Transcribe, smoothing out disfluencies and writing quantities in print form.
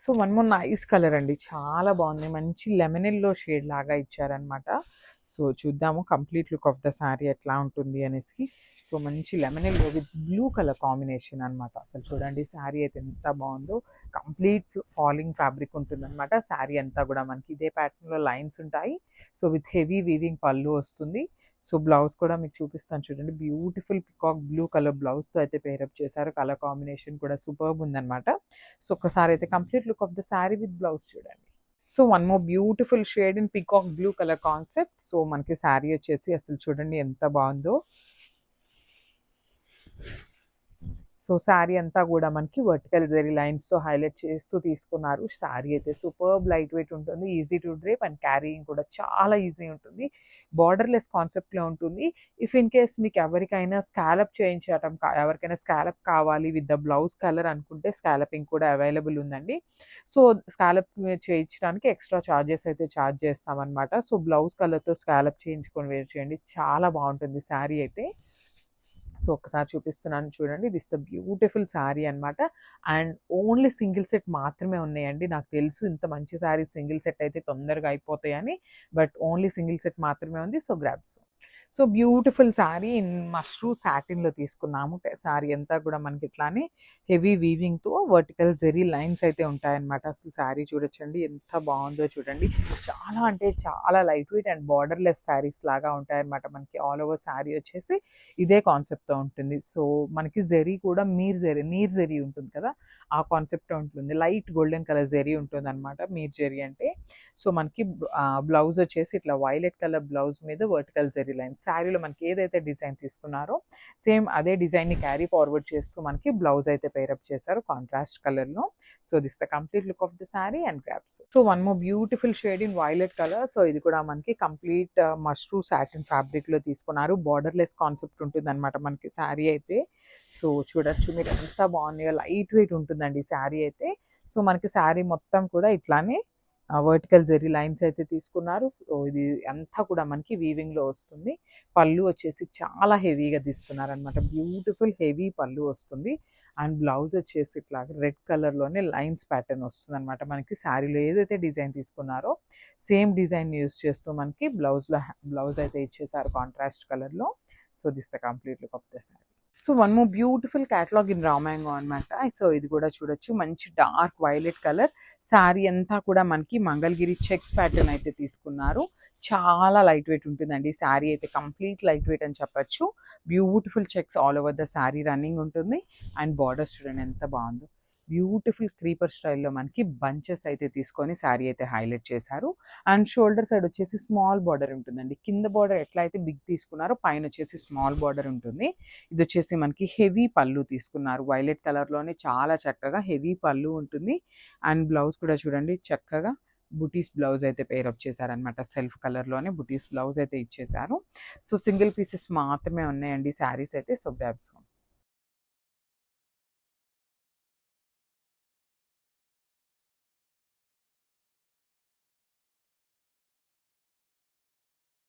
So one more nice colour అండి, చాలా బాగుంది. మంచి లెమన్ ఎల్లో షేడ్ లాగా ఇచ్చారనమాట. సో చూద్దాము complete look of the sari ఎట్లా ఉంటుంది అనేసి. సో మంచి lemon yellow with blue colour combination అనమాట. అసలు చూడండి శారీ అయితే ఎంత బాగుందో. కంప్లీట్ ఫాలింగ్ ఫ్యాబ్రిక్ ఉంటుంది అనమాట. శారీ అంతా కూడా మనకి ఇదే ప్యాటర్న్లో లైన్స్ ఉంటాయి. సో విత్ హెవీ వీవింగ్ పళ్ళు వస్తుంది. సో బ్లౌజ్ కూడా మీకు చూపిస్తాను చూడండి. బ్యూటిఫుల్ పికాక్ బ్లూ కలర్ బ్లౌజ్తో అయితే పేరప్ చేశారు. కలర్ కాంబినేషన్ కూడా సూపర్బ్ ఉందన్నమాట. సో ఒక్కసారి అయితే complete look of the sari with blouse చూడండి. So one more beautiful shade in peacock blue colour concept. So మనకి శారీ వచ్చేసి అసలు చూడండి ఎంత బాగుందో. సో శారీ అంతా కూడా మనకి వర్టికల్ జెరీ లైన్స్తో హైలైట్ చేస్తూ తీసుకున్నారు. శారీ అయితే సూపర్బ్ లైట్ వెయిట్ ఉంటుంది, easy to drape and carrying కూడా చాలా ఈజీ ఉంటుంది. బార్డర్లెస్ కాన్సెప్ట్లో ఉంటుంది. ఇఫ్ ఇన్ కేస్ మీకు ఎవరికైనా స్కాలప్ చేయించడం, ఎవరికైనా స్కాలప్ కావాలి విత్ ద బ్లౌజ్ కలర్ అనుకుంటే స్కాలపింగ్ కూడా అవైలబుల్ ఉందండి. సో స్కాలప్ చేయించడానికి ఎక్స్ట్రా ఛార్జెస్ అయితే ఛార్జ్ చేస్తామన్నమాట. సో బ్లౌజ్ కలర్తో స్కాలప్ చేయించుకొని వేర్ చేయండి, చాలా బాగుంటుంది శారీ అయితే. సో ఒకసారి చూపిస్తున్నాను చూడండి. దిస్ ద బ్యూటిఫుల్ శారీ అనమాట. అండ్ ఓన్లీ సింగిల్ సెట్ మాత్రమే ఉన్నాయండి. నాకు తెలుసు ఇంత మంచి శారీ సింగిల్ సెట్ అయితే తొందరగా అయిపోతాయని, బట్ ఓన్లీ సింగిల్ సెట్ మాత్రమే ఉంది. So grabs. So beautiful sari in mashru సాటిన్లో తీసుకున్నాము. శారీ అంతా కూడా మనకి ఇట్లానే హెవీ వీవింగ్తో వర్టికల్ జెరీ లైన్స్ అయితే ఉంటాయన్నమాట. అసలు శారీ చూడొచ్చండి ఎంత బాగుందో చూడండి. చాలా అంటే చాలా light weight and borderless saris లాగా ఉంటాయన్నమాట. మనకి ఆల్ ఓవర్ శారీ వచ్చేసి ఇదే కాన్సెప్ట్తో ఉంటుంది. సో మనకి జెరీ కూడా నీర్ జెరీ ఉంటుంది కదా, ఆ కాన్సెప్ట్తో ఉంటుంది. లైట్ గోల్డెన్ కలర్ జెరీ ఉంటుంది అనమాట మీర్ జెరీ అంటే. సో మనకి బ్లౌజ్ వచ్చేసి ఇట్లా వైలెట్ కలర్ బ్లౌజ్ మీద వర్టికల్ జెరీ లైన్స్. శారీలో మనకి ఏదైతే డిజైన్ తీసుకున్నారో సేమ్ అదే డిజైన్ని క్యారీ ఫార్వర్డ్ చేస్తూ మనకి బ్లౌజ్ అయితే పేరప్ చేశారు కాంట్రాస్ట్ కలర్లో. So this the complete look of the sari and grabs. So one more beautiful shade in violet colour. So ఇది కూడా మనకి కంప్లీట్ మష్రూ సాటిన్ ఫ్యాబ్రిక్లో తీసుకున్నారు. బార్డర్లెస్ కాన్సెప్ట్ ఉంటుంది అనమాట మనకి శారీ అయితే. సో చూడొచ్చు మీరు ఎంత బాగుంది, లైట్ వెయిట్ ఉంటుందండి శారీ అయితే. సో మనకి శారీ మొత్తం కూడా ఇట్లానే వర్టికల్ జెరీ లైన్స్ అయితే తీసుకున్నారు. సో ఇది అంతా కూడా మనకి వీవింగ్లో వస్తుంది. పళ్ళు వచ్చేసి చాలా హెవీగా తీసుకున్నారనమాట. బ్యూటిఫుల్ హెవీ పళ్ళు వస్తుంది. అండ్ బ్లౌజ్ వచ్చేసి ఇట్లా రెడ్ కలర్లోనే లైన్స్ ప్యాటర్న్ వస్తుంది అనమాట. మనకి శారీలో ఏదైతే డిజైన్ తీసుకున్నారో సేమ్ డిజైన్ యూస్ చేస్తూ మనకి బ్లౌజ్ అయితే ఇచ్చేసారు కాంట్రాస్ట్ కలర్లో. So this the complete look of the sari. So one more beautiful catalogue in raw mango అనమాట. సో ఇది కూడా చూడొచ్చు, మంచి డార్క్ వైలెట్ కలర్. శారీ అంతా కూడా మనకి మంగళగిరి చెక్స్ ప్యాటర్న్ అయితే తీసుకున్నారు. చాలా లైట్ వెయిట్ ఉంటుందండి శారీ అయితే, కంప్లీట్ లైట్ వెయిట్ అని చెప్పచ్చు. Beautiful checks all over the sari running ఉంటుంది. అండ్ బార్డర్స్ చూడండి ఎంత బాగుందో. బ్యూటిఫుల్ క్రీపర్ స్టైల్లో మనకి బంచెస్ అయితే తీసుకొని శారీ అయితే హైలైట్ చేశారు. అండ్ షోల్డర్ సైడ్ వచ్చేసి స్మాల్ బార్డర్ ఉంటుందండి. కింద బార్డర్ ఎట్లా అయితే బిగ్ తీసుకున్నారో పైన వచ్చేసి స్మాల్ బార్డర్ ఉంటుంది. ఇది వచ్చేసి మనకి హెవీ పళ్ళు తీసుకున్నారు. వైలెట్ కలర్లోనే చాలా చక్కగా హెవీ పళ్ళు ఉంటుంది. అండ్ బ్లౌజ్ కూడా చూడండి చక్కగా బుటీస్ బ్లౌజ్ అయితే పేరప్ చేశారనమాట. సెల్ఫ్ కలర్లోనే బుటీస్ బ్లౌజ్ అయితే ఇచ్చేసారు. సో సింగిల్ పీసెస్ మాత్రమే ఉన్నాయండి శారీస్ అయితే. So grabs.